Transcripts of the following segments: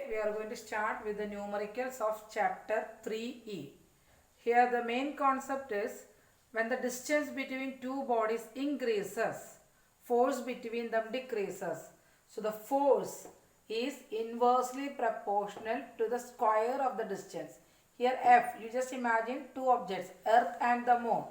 We are going to start with the numericals of chapter 3E. Here the main concept is when the distance between two bodies increases, force between them decreases. So the force is inversely proportional to the square of the distance. Here F, you just imagine two objects, Earth and the Moon.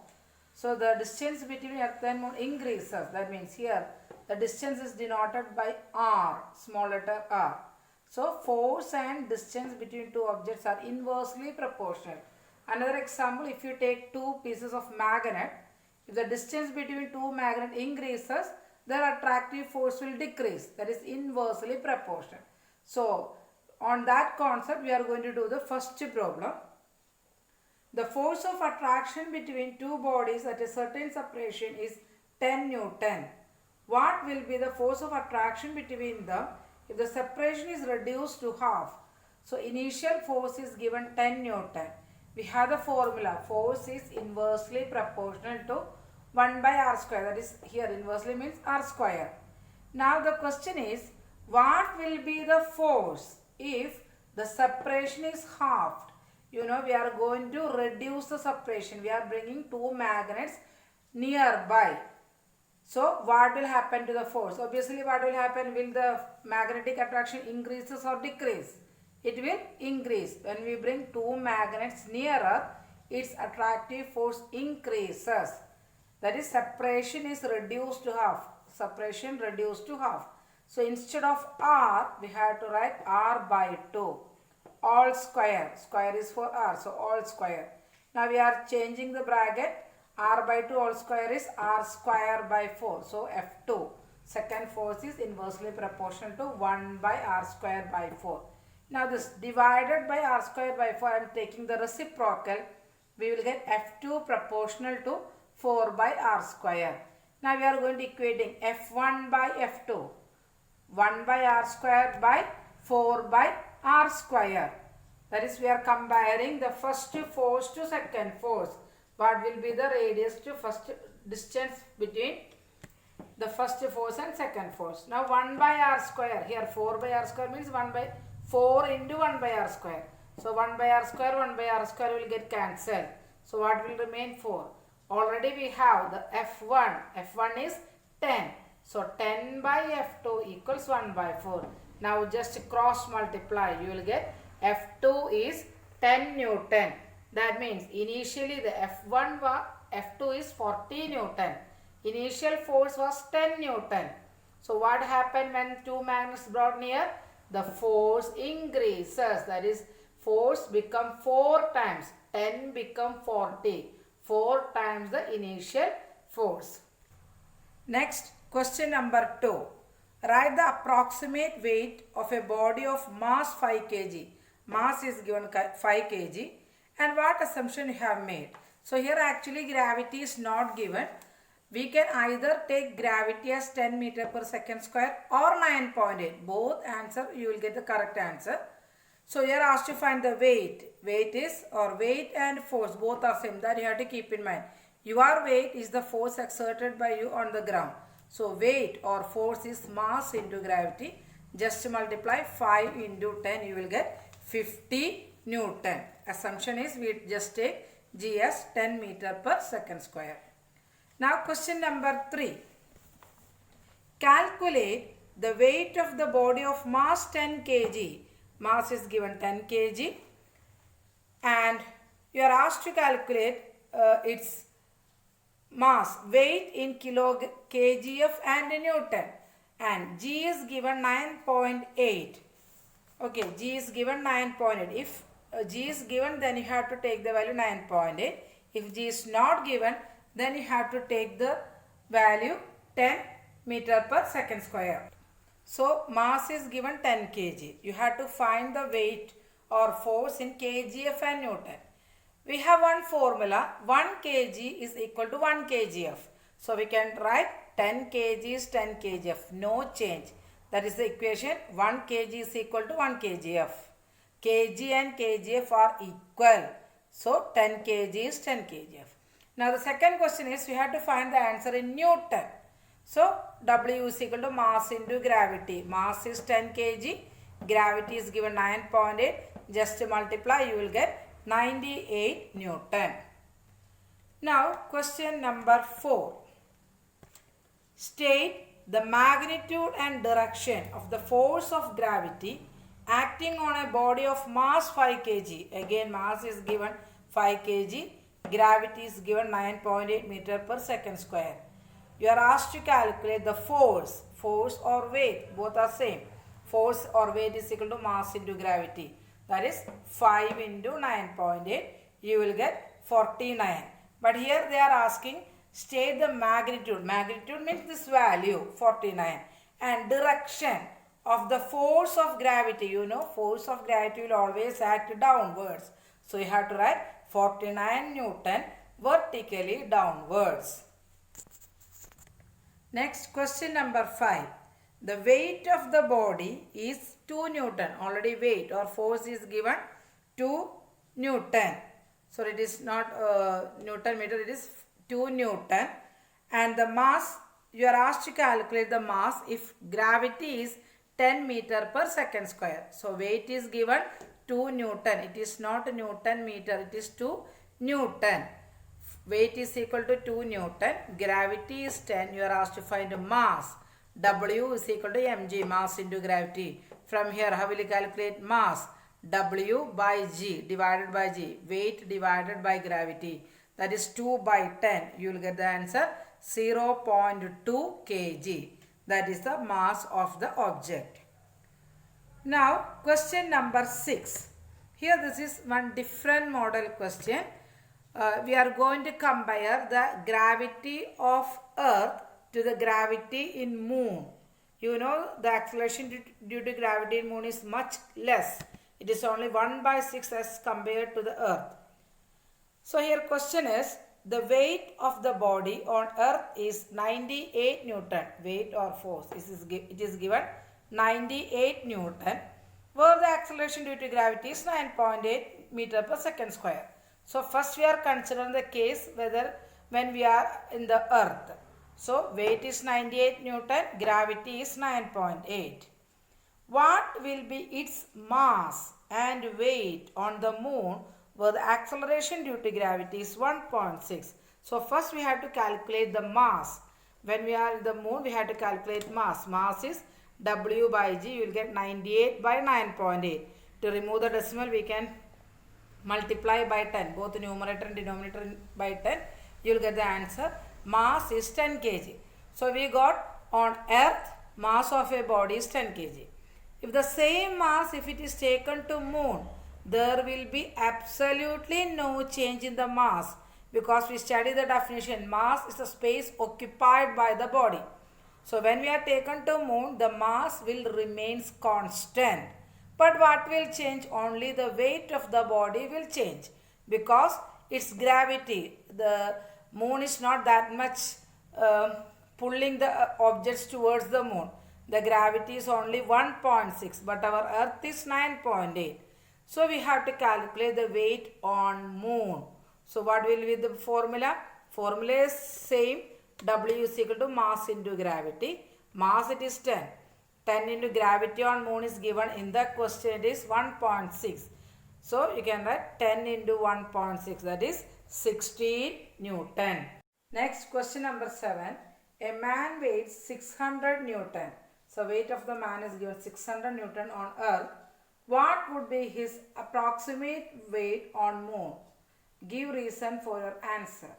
So the distance between Earth and Moon increases. That means here the distance is denoted by R, small letter R. So force and distance between two objects are inversely proportional. Another example, if you take two pieces of magnet, if the distance between two magnets increases, their attractive force will decrease. That is inversely proportional. So on that concept, we are going to do the first problem. The force of attraction between two bodies at a certain separation is 10 Newton. What will be the force of attraction between them if the separation is reduced to half? So initial force is given 10 Newton. We have the formula. Force is inversely proportional to 1 by r square. That is, here inversely means r square. Now the question is, what will be the force if the separation is halved? You know, we are going to reduce the separation. We are bringing two magnets nearby. So what will happen to the force? Obviously, what will happen? Will the magnetic attraction increases or decrease? It will increase. When we bring two magnets nearer, its attractive force increases. That is, separation is reduced to half. Separation reduced to half. So instead of r, we have to write r by 2. All square. Square is for r. So all square. Now we are changing the bracket. R by 2 all square is r square by 4. So F2. Second force is inversely proportional to 1 by r square by 4. Now this divided by r square by 4, I am taking the reciprocal. We will get F2 proportional to 4 by r square. Now we are going to equating F1 by F2. 1 by r square by 4 by r square. That is, we are comparing the first force to second force. What will be the radius to first distance between the first force and second force? Now 1 by r square. Here 4 by r square means 1 by 4 into 1 by r square. So 1 by r square, 1 by r square will get cancelled. So what will remain? 4. Already we have the F1. F1 is 10. So 10 by F2 equals 1 by 4. Now just cross multiply. You will get F2 is 10 Newton. That means initially the F2 is 40 Newton. Initial force was 10 Newton. So what happened when two magnets brought near? The force increases. That is, force become 4 times. 10 become 40. 4 times the initial force. Next, question number 2. Write the approximate weight of a body of mass 5 kg. Mass is given 5 kg. And what assumption you have made? So here actually gravity is not given. We can either take gravity as 10 meter per second square or 9.8. Both answer, you will get the correct answer. So here asked to find the weight. Weight is, or weight and force, both are same. That you have to keep in mind. Your weight is the force exerted by you on the ground. So weight or force is mass into gravity. Just multiply 5 into 10, you will get 50 Newton. Assumption is we just take G as 10 meter per second square. Now question number 3. Calculate the weight of the body of mass 10 kg. Mass is given 10 kg and you are asked to calculate its mass, weight in kgf and Newton, and G is given 9.8. Okay, G is given 9.8. If G is given, then you have to take the value 9.8. If G is not given, then you have to take the value 10 meter per second square. So mass is given 10 kg. You have to find the weight or force in kgf and Newton. We have one formula. 1 kg is equal to 1 kgf. So we can write 10 kg is 10 kgf. No change. That is the equation. 1 kg is equal to 1 kgf. Kg and kgf are equal. So 10 kg is 10 kgf. Now the second question is we have to find the answer in Newton. So W is equal to mass into gravity. Mass is 10 kg. Gravity is given 9.8. Just multiply, you will get 98 Newton. Now question number 4. State the magnitude and direction of the force of gravity acting on a body of mass 5 kg. Again mass is given 5 kg. Gravity is given 9.8 meter per second square. You are asked to calculate the force. Force or weight, both are same. Force or weight is equal to mass into gravity. That is 5 into 9.8. You will get 49. But here they are asking state the magnitude. Magnitude means this value 49. And direction of the force of gravity. You know force of gravity will always act downwards. So you have to write 49 Newton vertically downwards. Next question number 5. The weight of the body is 2 Newton. Already weight or force is given 2 Newton. So it is not Newton meter, it is 2 Newton. And the mass, you are asked to calculate the mass if gravity is 10 meter per second square. So weight is given 2 Newton. It is not Newton meter, it is 2 Newton. Weight is equal to 2 Newton. Gravity is 10. You are asked to find mass. W is equal to mg, mass into gravity. From here, how will you calculate mass? W by g divided by g. Weight divided by gravity. That is 2 by 10. You will get the answer 0.2 kg. That is the mass of the object. Now, question number 6. Here this is one different model question. We are going to compare the gravity of Earth to the gravity in Moon. You know the acceleration due to gravity in Moon is much less. It is only 1 by 6 as compared to the Earth. So here question is the weight of the body on Earth is 98 Newton. Weight or force. It is given 98 Newton. Where the acceleration due to gravity is 9.8 meter per second square. So first we are considering the case when we are in the Earth. So weight is 98 Newton, gravity is 9.8. What will be its mass and weight on the Moon where the acceleration due to gravity is 1.6? So first we have to calculate the mass. When we are in the Moon, we have to calculate mass. Mass is W by G. You will get 98 by 9.8. To remove the decimal, we can multiply by 10. Both numerator and denominator by 10. You will get the answer. Mass is 10 kg. So we got on Earth, mass of a body is 10 kg. If the same mass, if it is taken to Moon, there will be absolutely no change in the mass. Because we study the definition, mass is the space occupied by the body. So when we are taken to Moon, the mass will remain constant. But what will change? Only the weight of the body will change. Because its gravity, the Moon is not that much pulling the objects towards the Moon. The gravity is only 1.6, but our Earth is 9.8. So we have to calculate the weight on Moon. So what will be the formula? Formula is same. W is equal to mass into gravity. Mass it is 10. 10 into gravity on Moon is given in the question, it is 1.6. So you can write 10 into 1.6, that is 16 Newton. Next question number 7. A man weighs 600 Newton. So weight of the man is given 600 Newton on Earth. What would be his approximate weight on Moon? Give reason for your answer.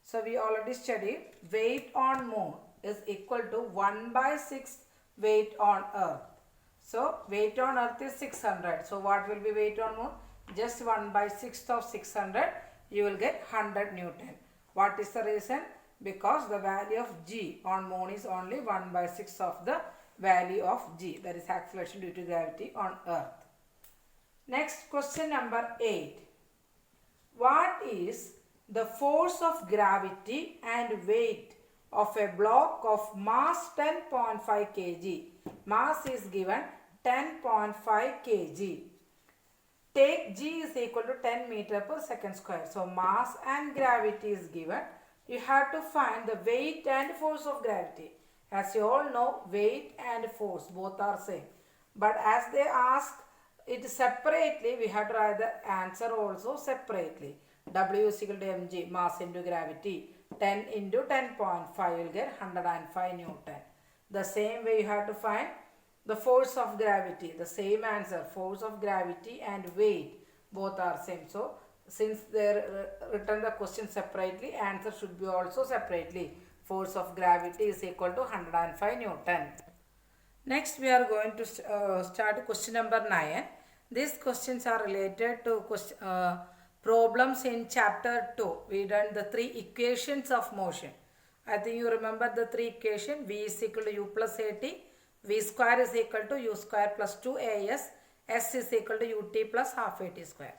So we already studied weight on Moon is equal to 1 by 6 weight on Earth. So weight on Earth is 600. So what will be weight on Moon? Just 1 by 6 of 600. You will get 100 Newton. What is the reason? Because the value of G on Moon is only 1 by 6 of the value of G. That is acceleration due to gravity on Earth. Next question number 8. What is the force of gravity and weight of a block of mass 10.5 kg? Mass is given 10.5 kg. Take g is equal to 10 meter per second square. So mass and gravity is given. You have to find the weight and force of gravity. As you all know, weight and force both are same. But as they ask it separately, we have to write the answer also separately. W is equal to mg, mass into gravity. 10 into 10.5, you will get 105 Newton. The same way you have to find the force of gravity. The same answer, force of gravity and weight both are same. So since they written the question separately, answer should be also separately. Force of gravity is equal to 105 Newton. Next we are going to start question number 9. These questions are related to problems in chapter 2. We done the 3 equations of motion. I think you remember the 3 equations. V is equal to u plus at, v square is equal to u square plus 2as, s is equal to ut plus half at square.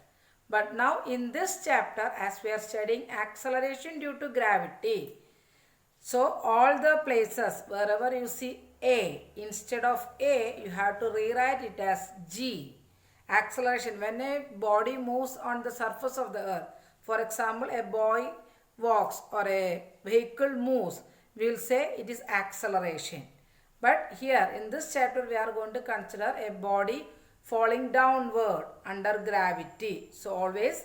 But now in this chapter, as we are studying acceleration due to gravity, so all the places wherever you see a, instead of a you have to rewrite it as g. Acceleration, when a body moves on the surface of the earth, for example a boy walks or a vehicle moves, we will say it is acceleration. But here in this chapter we are going to consider a body falling downward under gravity. So always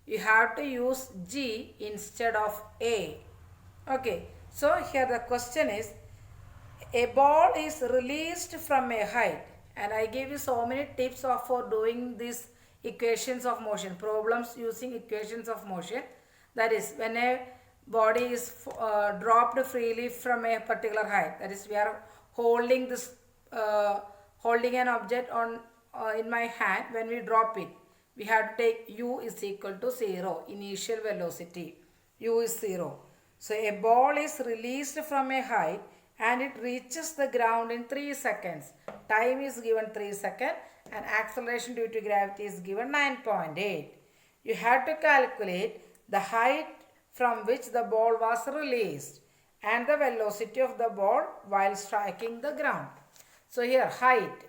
you have to use g instead of a. Okay, so here the question is, a ball is released from a height, and I gave you so many tips for doing these equations of motion, problems using equations of motion. That is, when a body is dropped freely from a particular height, that is, we are holding this holding an object on in my hand. When we drop it, we have to take u is equal to 0, initial velocity, u is 0. So a ball is released from a height and it reaches the ground in 3 seconds. Time is given 3 seconds and acceleration due to gravity is given 9.8. You have to calculate the height from which the ball was released and the velocity of the ball while striking the ground. So here height.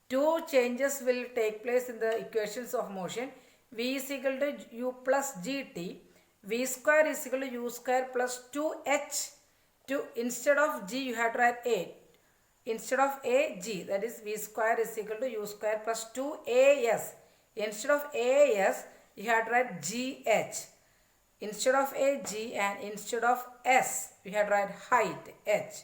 2 changes will take place in the equations of motion. V is equal to u plus gt. V square is equal to u square plus 2h. Instead of g you have to write a. Instead of a, g, that is v square is equal to u square plus 2as. Instead of as you have to write gh. Instead of a, g, and instead of s you have to write height, h.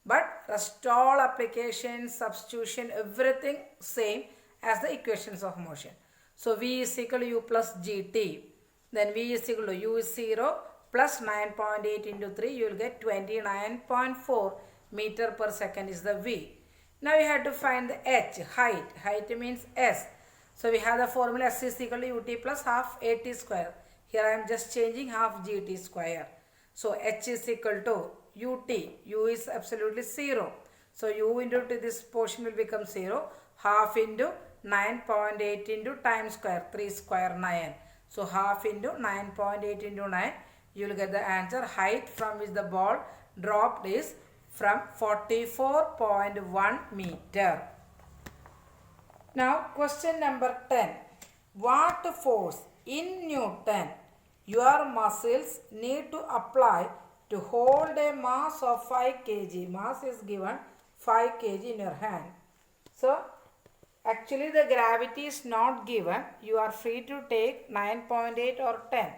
But rest all applications, substitution, everything same as the equations of motion. So v is equal to u plus gt. Then v is equal to u is 0 plus 9.8 into 3, you will get 29.4 meter per second is the v. Now you have to find the h, height. Height means s. So we have the formula s is equal to ut plus half at square. Here I am just changing half gt square. So h is equal to ut. U is absolutely 0. So u into this portion will become 0. Half into 9.8 into time square. 3 square 9. So half into 9.8 into 9. You will get the answer. Height from which the ball dropped is from 44.1 meter. Now question number 10. What force in Newton your muscles need to apply to hold a mass of 5 kg? Mass is given 5 kg in your hand. So actually the gravity is not given. You are free to take 9.8 or 10.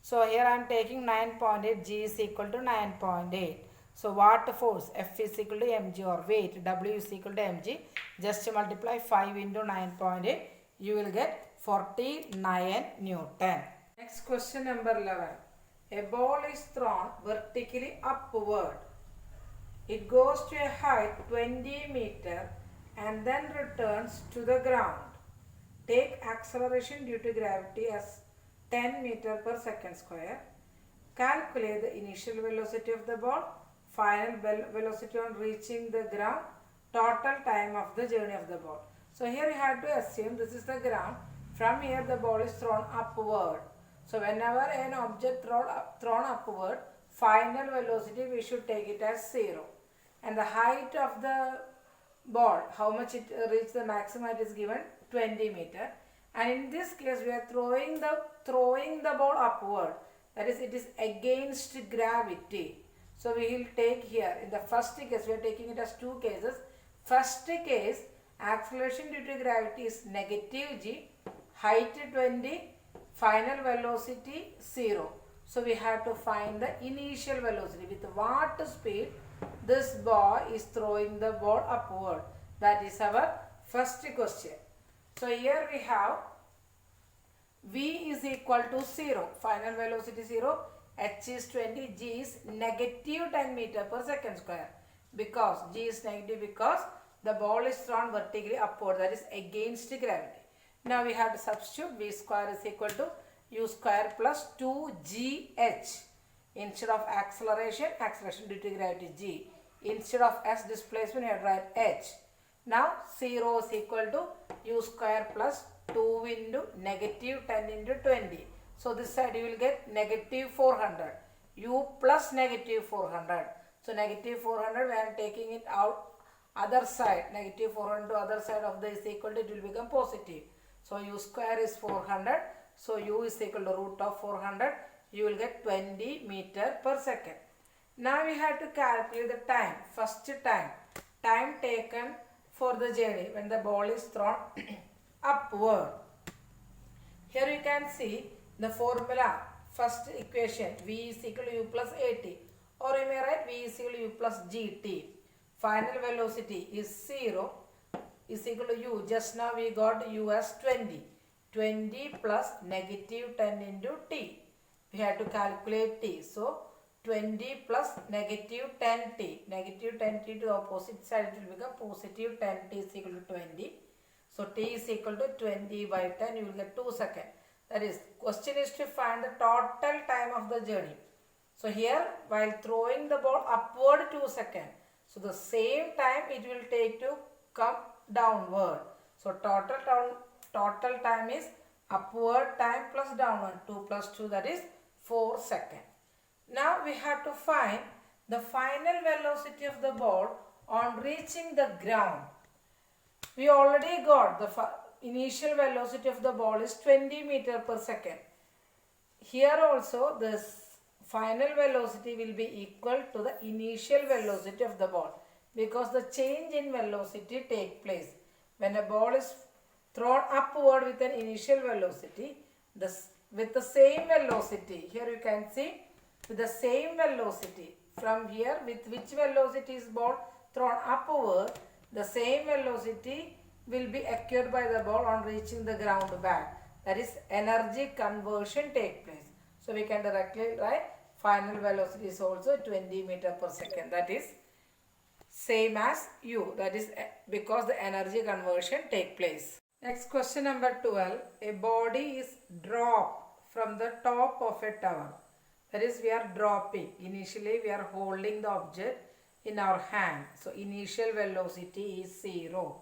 So here I am taking 9.8, g is equal to 9.8. So what force? F is equal to mg, or weight, W is equal to mg. Just multiply 5 into 9.8. You will get 49 Newton. Next question number 11. A ball is thrown vertically upward. It goes to a height 20 meter and then returns to the ground. Take acceleration due to gravity as 10 meter per second square. Calculate the initial velocity of the ball, final velocity on reaching the ground, total time of the journey of the ball. So here you have to assume this is the ground. From here the ball is thrown upward. So whenever an object thrown upward, final velocity we should take it as 0. And the height of the ball, how much it reached the maximum, it is given 20 meter. And in this case, we are throwing the ball upward. That is, it is against gravity. So we will take here, in the first case, we are taking it as two cases. First case, acceleration due to gravity is negative g, height 20, final velocity 0. So we have to find the initial velocity. With what speed this boy is throwing the ball upward. That is our first question. So here we have v is equal to 0, final velocity 0, h is 20, g is negative 10 meter per second square. Because g is negative because the ball is thrown vertically upward, that is against gravity. Now we have to substitute v square is equal to u square plus 2gh. Instead of acceleration due to gravity g. Instead of s displacement, we have to write h. Now 0 is equal to u square plus 2 into negative 10 into 20. So this side you will get negative 400. U plus negative 400. So negative 400, when I am taking it out other side, negative 400 to other side of this equal to, it will become positive. So u square is 400. So u is equal to root of 400. You will get 20 meter per second. Now we have to calculate the time. First time taken for the journey when the ball is thrown upward. Here you can see the formula. First equation, v is equal to u plus at, or you may write v is equal to u plus gt. Final velocity is 0 is equal to u. Just now we got u as 20. 20 plus negative 10 into t. We have to calculate t. So 20 plus negative 10t. Negative 10t to the opposite side, it will become positive 10t is equal to 20. So t is equal to 20 by 10. You will get 2 seconds. That is, question is to find the total time of the journey. So here, while throwing the ball upward 2 seconds. So the same time it will take to come downward. So total time is upward time plus downward. 2 plus 2, that is 4 seconds. Now we have to find the final velocity of the ball on reaching the ground. We already got the initial velocity of the ball is 20 meter per second. Here also the final velocity will be equal to the initial velocity of the ball, because the change in velocity take place when a ball is thrown upward with an initial velocity. With the same velocity, here you can see, with the same velocity from here, with which velocity is ball thrown upward, the same velocity will be acquired by the ball on reaching the ground back. That is, energy conversion take place. So we can directly write final velocity is also 20 meter per second. That is same as u. That is because the energy conversion take place. Next question number 12. A body is dropped from the top of a tower. That is, we are dropping. Initially we are holding the object in our hand. So initial velocity is 0.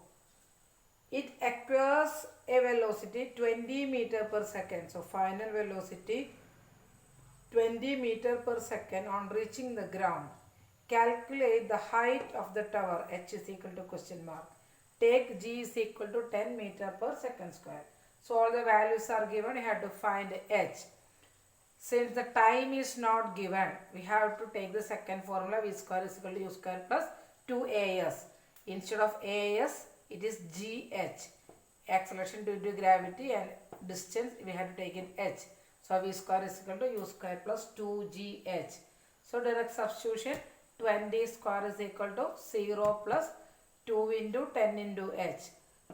It acquires a velocity 20 meter per second. So final velocity 20 meter per second on reaching the ground. Calculate the height of the tower. H is equal to question mark. Take g is equal to 10 meter per second square. So all the values are given. You have to find h. Since the time is not given, we have to take the second formula. V square is equal to u square plus 2as. Instead of as, it is gh. Acceleration due to gravity and distance, we have to take in h. So v square is equal to u square plus 2gh. So direct substitution, 20 square is equal to 0 plus 2 into 10 into h.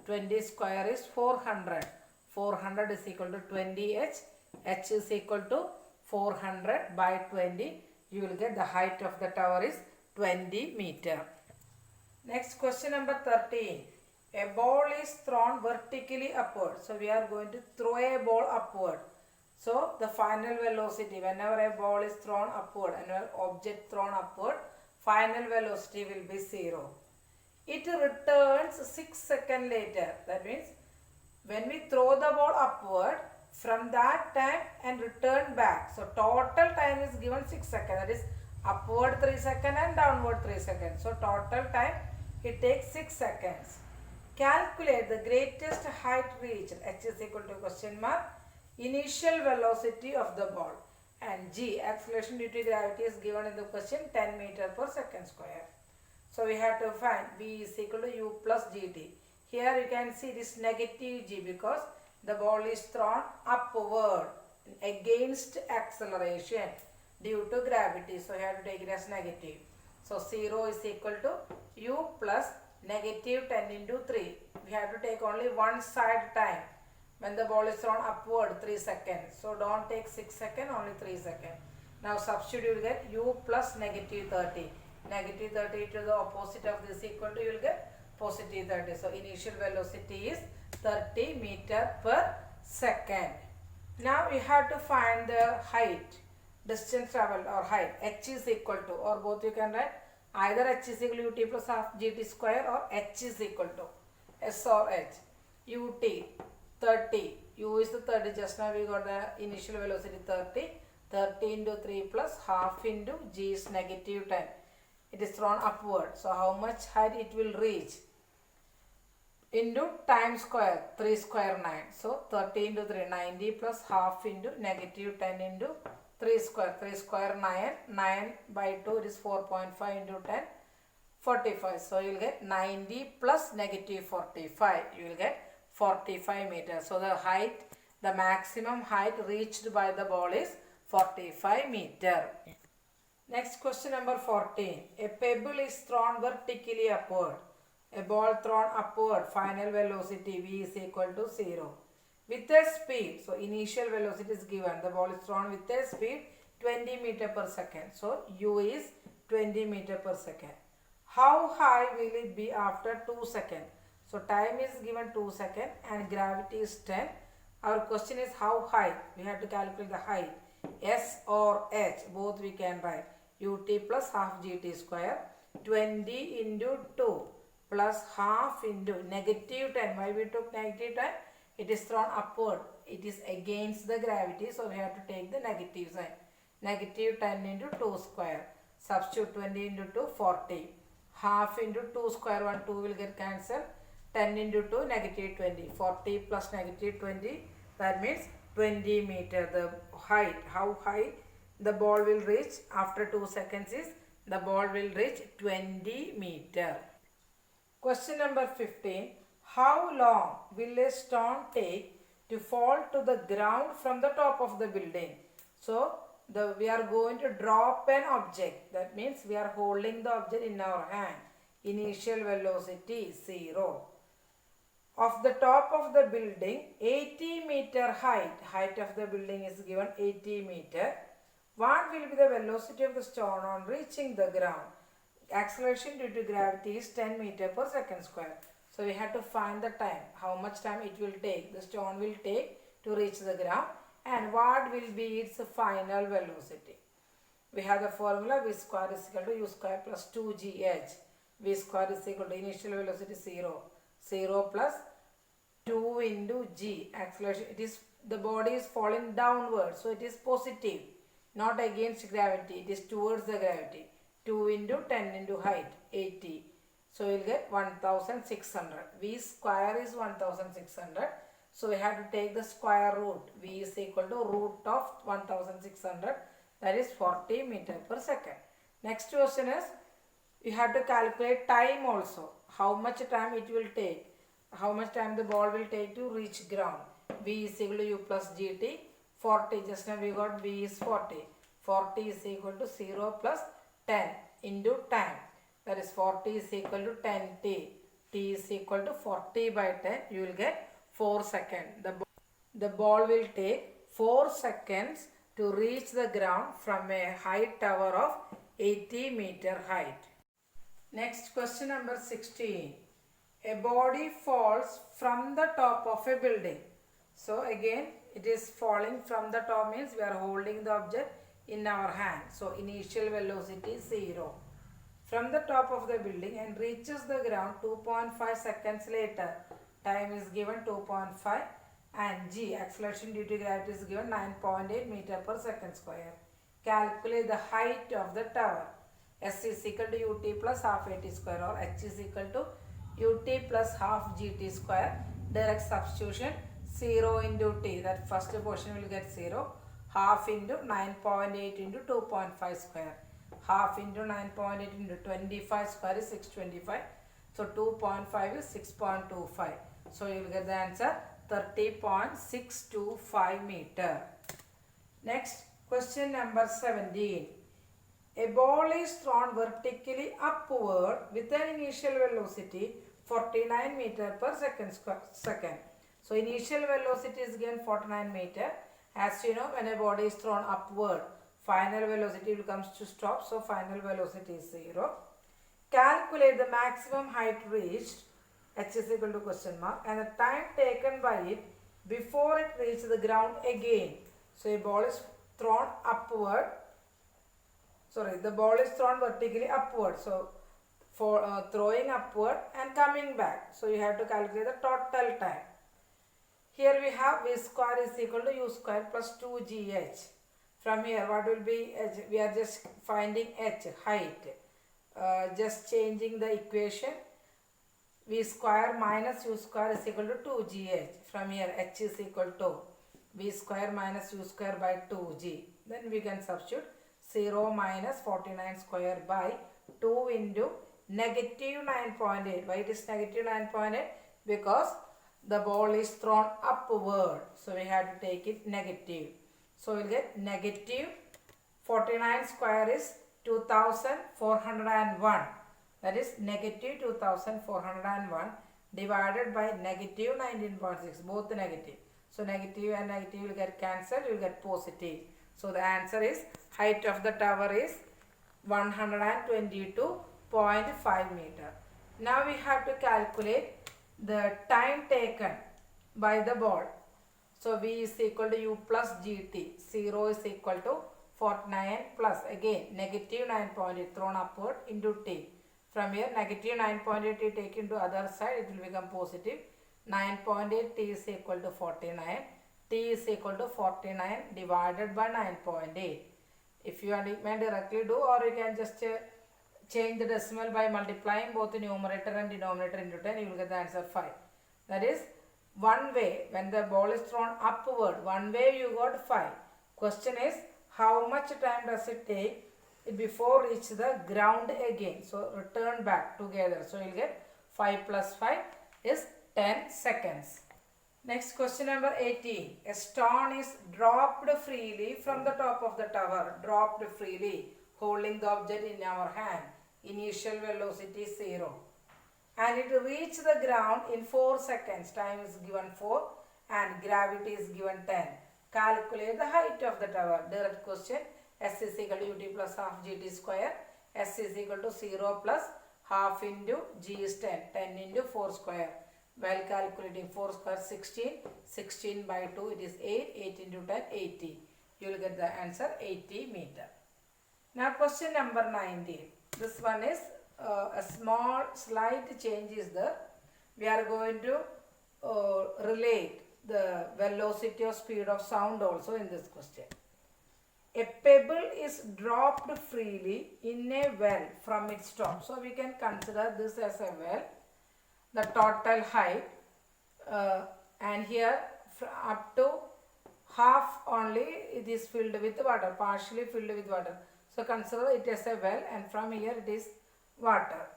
20 square is 400. 400 is equal to 20h. H is equal to 400 by 20. You will get the height of the tower is 20 meter. Next question number 13. A ball is thrown vertically upward. So we are going to throw a ball upward. So the final velocity, whenever a ball is thrown upward, whenever object thrown upward, final velocity will be 0. It returns 6 seconds later. That means when we throw the ball upward, from that time and return back. So total time is given 6 seconds. That is upward 3 seconds and downward 3 seconds. So total time it takes 6 seconds. Calculate the greatest height reached. H is equal to question mark. Initial velocity of the ball. And G, acceleration due to gravity, is given in the question 10 meter per second square. So we have to find V is equal to U plus GT. Here you can see this negative G because the ball is thrown upward against acceleration due to gravity. So you have to take it as negative. So 0 is equal to U plus negative 10 into 3. We have to take only one side time. When the ball is thrown upward, 3 seconds. So don't take 6 seconds, only 3 seconds. Now substitute, you will get U plus negative 30. Negative 30 to the opposite of this equal to, you will get positive 30. So initial velocity is 30 meter per second. Now we have to find the height, distance traveled or height. H is equal to, or both you can write either H is equal to UT plus half GT square, or H is equal to S or H. UT 30. U is the 30. Just now we got the initial velocity 30. 30 into 3 plus half into G is negative 10. It is thrown upward. So how much height it will reach? Into time square. 3 square 9. So 30 into 3 90 plus half into negative 10 into 3 square. 3 square 9. 9 by 2 it is 4.5 into 10. 45. So you will get 90 plus negative 45. You will get 45 meters. So the height, the maximum height reached by the ball is 45 meter. Next question number 14. A pebble is thrown vertically upward. A ball thrown upward, final velocity V is equal to 0. With a speed, so initial velocity is given. The ball is thrown with a speed 20 meter per second. So U is 20 meter per second. How high will it be after 2 seconds? So time is given 2 seconds and gravity is 10. Our question is how high? We have to calculate the height. S or H, both we can write. UT plus half GT square. 20 into 2 plus half into negative 10. Why we took negative 10? It is thrown upward. It is against the gravity. So we have to take the negative sign. Negative 10 into 2 square. Substitute 20 into 2, 40. Half into 2 square, 1, 2 will get cancelled. 10 into 2, negative 20. 40 plus negative 20, that means 20 meter. The height, how high the ball will reach after 2 seconds is, the ball will reach 20 meter. Question number 15. How long will a stone take to fall to the ground from the top of the building? So, we are going to drop an object. That means we are holding the object in our hand. Initial velocity 0. Of the top of the building, 80 meter height of the building is given 80 meter. What will be the velocity of the stone on reaching the ground? Acceleration due to gravity is 10 meter per second square. So we have to find the time, how much time it will take, the stone will take to reach the ground, and what will be its final velocity. We have the formula V square is equal to U square plus 2GH. V square is equal to initial velocity 0. 0 plus 2 into G, acceleration, it is, the body is falling downward, so it is positive, not against gravity, it is towards the gravity. 2 into 10 into height, 80. So we will get 1600. V square is 1600. So we have to take the square root. V is equal to root of 1600, that is 40 meter per second. Next question is, you have to calculate time also. How much time it will take. How much time the ball will take to reach ground. V is equal to U plus GT. 40. Just now we got V is 40. 40 is equal to 0 plus 10 into time. That is 40 is equal to 10t. T is equal to 40 by 10. You will get 4 seconds. The ball will take 4 seconds to reach the ground from a high tower of 80 meter height. Next question number 16. A body falls from the top of a building. So again, it is falling from the top means we are holding the object in our hand. So initial velocity is 0. From the top of the building and reaches the ground 2.5 seconds later. Time is given 2.5 and G, acceleration due to gravity, is given 9.8 meter per second square. Calculate the height of the tower. S is equal to UT plus half AT square, or H is equal to ut plus half gt square. Direct substitution, 0 into t, that first portion will get 0. Half into 9.8 into 2.5 square. Half into 9.8 into 25 square is 625. So 2.5 is 6.25. So you will get the answer 30.625 meter. Next, question number 17. A ball is thrown vertically upward with an initial velocity 49 meter per second. So initial velocity is given 49 meter. As you know, when a body is thrown upward, final velocity will come to stop. So final velocity is 0. Calculate the maximum height reached, h is equal to question mark, and the time taken by it before it reaches the ground again. So a ball is thrown upward. The ball is thrown vertically upward. So for throwing upward and coming back. So you have to calculate the total time. Here we have v square is equal to u square plus 2gh. From here what will be h? We are just finding h, height. Just changing the equation. V square minus u square is equal to 2gh. From here h is equal to v square minus u square by 2g. Then we can substitute 0 minus 49 square by 2 into negative 9.8. Why it is negative 9.8? Because the ball is thrown upward. So we have to take it negative. So we will get negative 49 square is 2401. That is negative 2401 divided by negative 19.6. Both negative. So negative and negative will get cancelled. You will get positive. So the answer is height of the tower is 122.5 meter. Now we have to calculate the time taken by the ball. So v is equal to u plus gt. 0 is equal to 49 plus again negative 9.8 thrown upward into t. From here negative 9.8 you take into other side, it will become positive. 9.8 t is equal to 49. T is equal to 49 divided by 9.8. If you may directly do, or you can just change the decimal by multiplying both the numerator and denominator into 10, you will get the answer 5. That is one way. When the ball is thrown upward, one way you got 5. Question is, how much time does it take before reach the ground again? So return back together. So you will get 5 plus 5 is 10 seconds. Next, question number 18. A stone is dropped freely from the top of the tower. Dropped freely, holding the object in our hand. Initial velocity 0. And it reached the ground in 4 seconds. Time is given 4 and gravity is given 10. Calculate the height of the tower. Direct question. S is equal to ut plus half gt square. S is equal to 0 plus half into g is 10. 10 into 4 square. While calculating 4 square 16. 16 by 2 it is 8. 8 into 10 80. You will get the answer 80 meter. Now question number 19. This one is a small slight change is there. We are going to relate the velocity or speed of sound also in this question. A pebble is dropped freely in a well from its top. So we can consider this as a well. The total height and here up to half only it is filled with water, partially filled with water. So consider it as a well and from here it is water.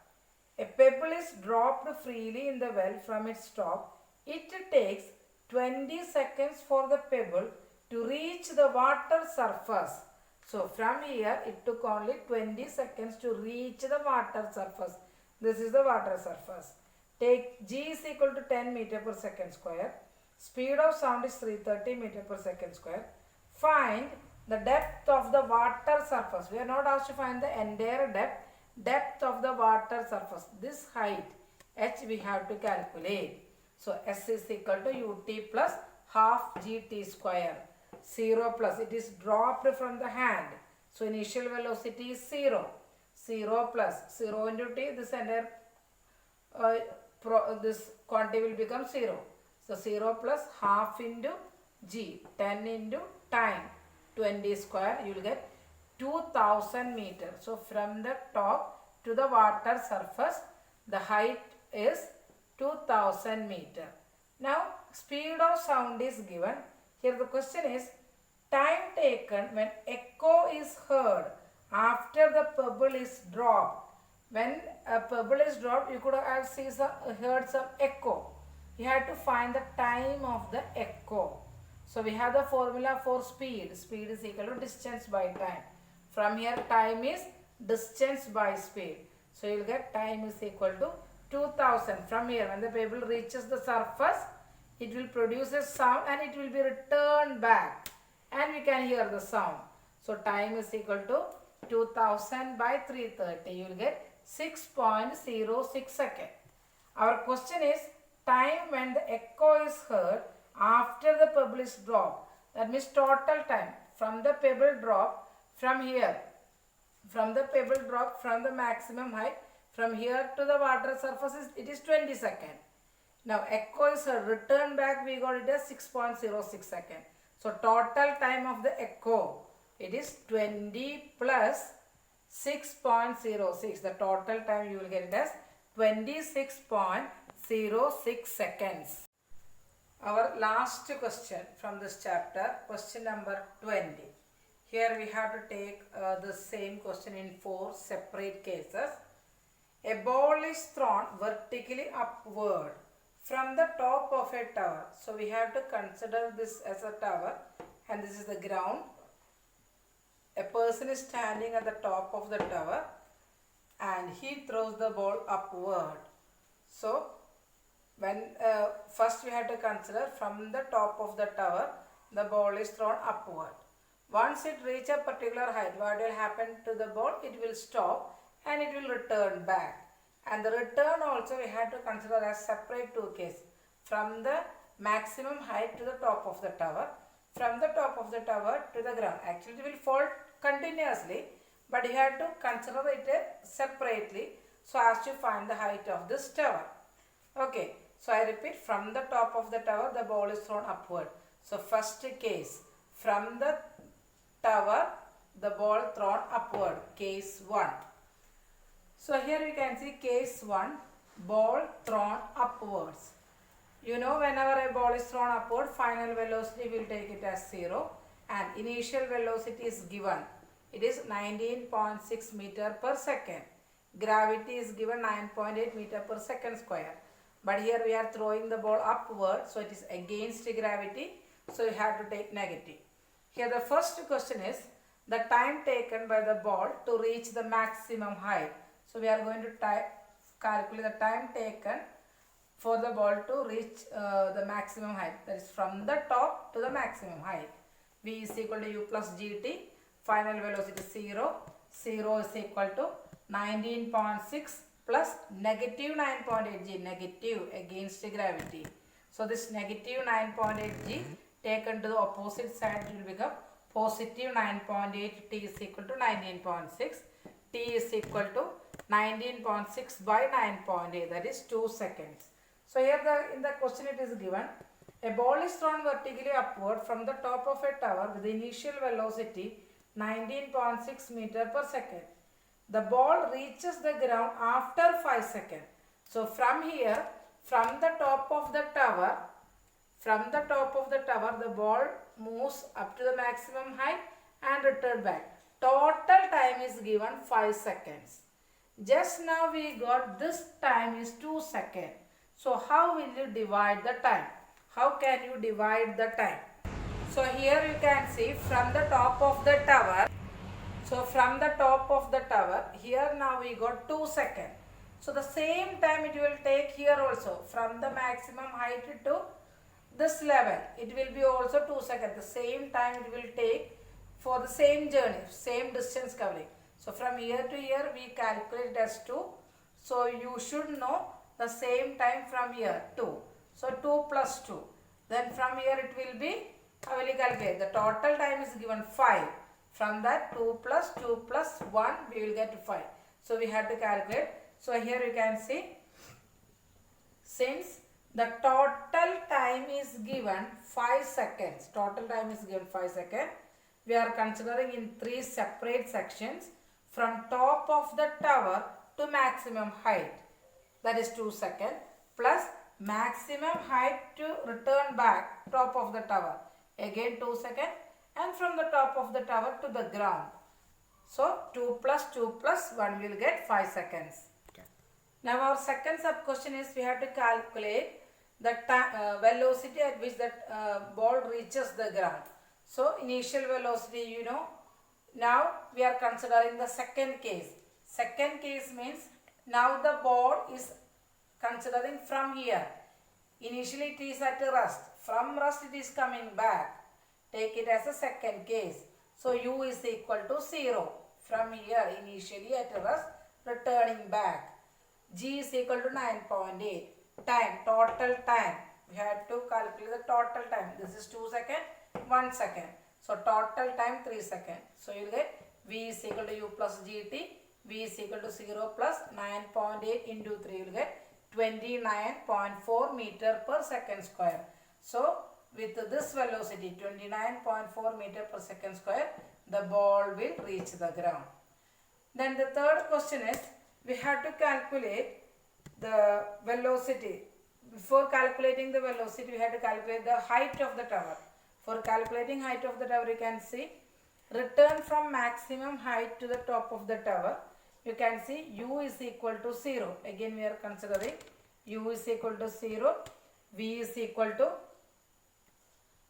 A pebble is dropped freely in the well from its top. It takes 20 seconds for the pebble to reach the water surface. So from here it took only 20 seconds to reach the water surface. This is the water surface. Take g is equal to 10 meter per second square. Speed of sound is 330 meter per second square. Find the depth of the water surface. We are not asked to find the entire depth of the water surface. This height h we have to calculate. So s is equal to ut plus half gt square. 0 plus it is dropped from the hand. So initial velocity is 0. 0 plus 0 into t, this entire this quantity will become 0. So 0 plus half into g, 10 into time, 20 square, you will get 2000 meters. So from the top to the water surface, the height is 2000 meter. Now speed of sound is given. Here the question is time taken when echo is heard after the pebble is dropped. When a pebble is dropped, you could have heard some echo. You have to find the time of the echo. So we have the formula for speed. Speed is equal to distance by time. From here time is distance by speed. So you will get time is equal to 2000. From here when the pebble reaches the surface, it will produce a sound and it will be returned back. And we can hear the sound. So time is equal to 2000 by 330. You will get 6.06 seconds. Our question is time when the echo is heard after the pebble is dropped. That means total time from the pebble drop from here. From the pebble drop from the maximum height from here to the water surface it is 20 seconds. Now echo is heard, return back we got it as 6.06 seconds. So total time of the echo it is 20 plus 6.06. The total time you will get it as 26.06 seconds. Our last question from this chapter, question number 20. Here we have to take the same question in 4 separate cases. A ball is thrown vertically upward from the top of a tower. So we have to consider this as a tower and this is the ground. A person is standing at the top of the tower and he throws the ball upward. So when first we have to consider from the top of the tower the ball is thrown upward. Once it reaches a particular height, what will happen to the ball? It will stop and it will return back. And the return also we have to consider as separate two cases. From the maximum height to the top of the tower, from the top of the tower to the ground. Actually it will fall continuously, but you have to consider it separately so as to find the height of this tower. Okay, so I repeat, from the top of the tower the ball is thrown upward. So first case, from the tower the ball thrown upward, case 1. So here we can see case 1, ball thrown upwards. You know, whenever a ball is thrown upward, final velocity will take it as 0 and initial velocity is given. It is 19.6 meter per second. Gravity is given 9.8 meter per second square. But here we are throwing the ball upward, so it is against gravity, so you have to take negative. Here the first question is the time taken by the ball to reach the maximum height. So we are going to calculate the time taken for the ball to reach the maximum height. That is from the top to the maximum height. V is equal to u plus gt. Final velocity 0. 0 is equal to 19.6 plus negative 9.8 g. Negative against gravity. So this negative 9.8 g taken to the opposite side will become positive 9.8. T is equal to 19.6. T is equal to 19.6 by 9.8, that is 2 seconds. So here in the question it is given, a ball is thrown vertically upward from the top of a tower with the initial velocity 19.6 meter per second. The ball reaches the ground after 5 seconds. So from here, from the top of the tower, the ball moves up to the maximum height and return back. Total time is given 5 seconds. Just now we got this time is 2 seconds. So how will you divide the time? How can you divide the time? So here you can see from the top of the tower. So from the top of the tower, here now we got 2 seconds. So the same time it will take here also. From the maximum height to this level, it will be also 2 seconds. The same time it will take for the same journey, same distance covering. So from here to here we calculate as 2. So you should know the same time from here 2. So 2 plus 2. Then from here it will be, how will you calculate? The total time is given 5. From that 2 plus 1 we will get 5. So we have to calculate. So here you can see, since the total time is given 5 seconds. Total time is given 5 seconds. We are considering in 3 separate sections from top of the tower to maximum height. that is 2 seconds, plus maximum height to return back top of the tower, again 2 seconds, and from the top of the tower to the ground. So 2 plus 2 plus 1 will get 5 seconds. Now our second sub question is we have to calculate the velocity at which that ball reaches the ground. So initial velocity you know. Now we are considering the second case. Second case means now the ball is considering from here. Initially it is at rest. From rest it is coming back. Take it as a second case. So u is equal to 0. From here initially at rest, returning back. G is equal to 9.8. Time, total time. We have to calculate the total time. This is 2 seconds, 1 second. So total time 3 seconds. So you will get V is equal to U plus GT. V is equal to 0 plus 9.8 into 3. You will get 29.4 meter per second square. So with this velocity 29.4 meter per second square, the ball will reach the ground. Then the third question is we have to calculate the velocity. Before calculating the velocity, we have to calculate the height of the tower. For calculating height of the tower, you can see return from maximum height to the top of the tower. You can see u is equal to 0. Again, we are considering u is equal to 0. V is equal to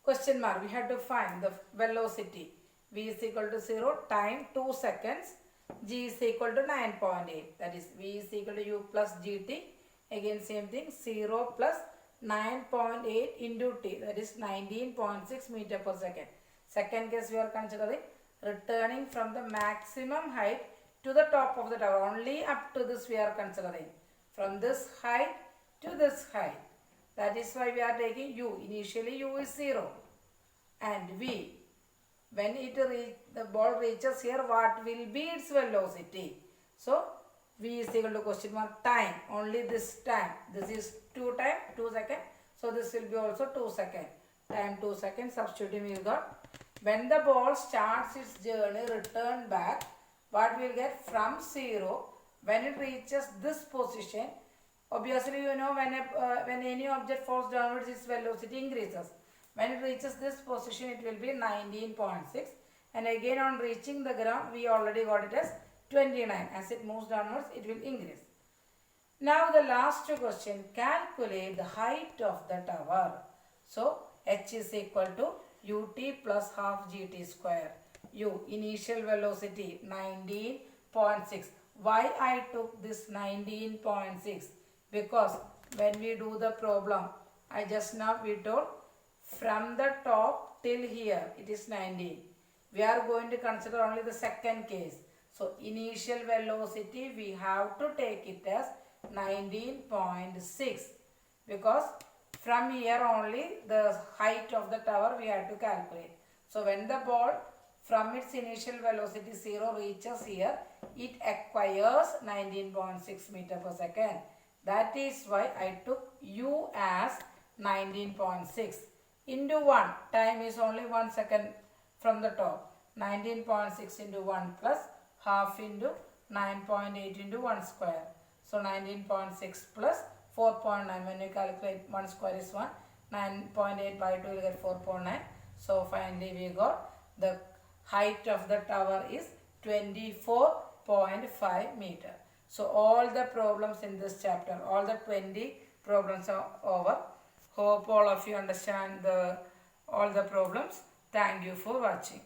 question mark. We have to find the velocity. V is equal to 0. Time 2 seconds. G is equal to 9.8. That is V is equal to U plus GT. Again same thing. 0 plus 9.8 into T. That is 19.6 meter per second. Second case we are considering returning from the maximum height to the top of the tower. Only up to this we are considering. From this height to this height. That is why we are taking U. Initially U is 0. And V. When the ball reaches here, what will be its velocity? So, V is equal to question mark time. Only this time. This is 2 seconds. So, this will be also 2 seconds. Time 2 seconds. Substituting we got. When the ball starts its journey, return back. What we will get from 0. When it reaches this position, obviously you know when any object falls downwards, its velocity increases. When it reaches this position, it will be 19.6. And again on reaching the ground, we already got it as 29. As it moves downwards, it will increase. Now the last question, calculate the height of the tower. So h is equal to ut plus half gt square. U, initial velocity 19.6. Why I took this 19.6? Because when we do the problem, I just now we told from the top till here it is 19. We are going to consider only the second case. So initial velocity we have to take it as 19.6 because from here only the height of the tower we have to calculate. So when the ball from its initial velocity 0 reaches here, it acquires 19.6 meter per second. That is why I took u as 19.6 into 1. Time is only 1 second from the top. 19.6 into 1 plus half into 9.8 into 1 square. So 19.6 plus 4.9. When you calculate 1 square is 1. 9.8 by 2 will get 4.9. So finally we got the height of the tower is 24.5 meter. So all the problems in this chapter, all the 20 problems are over. Hope all of you understand all the problems. Thank you for watching.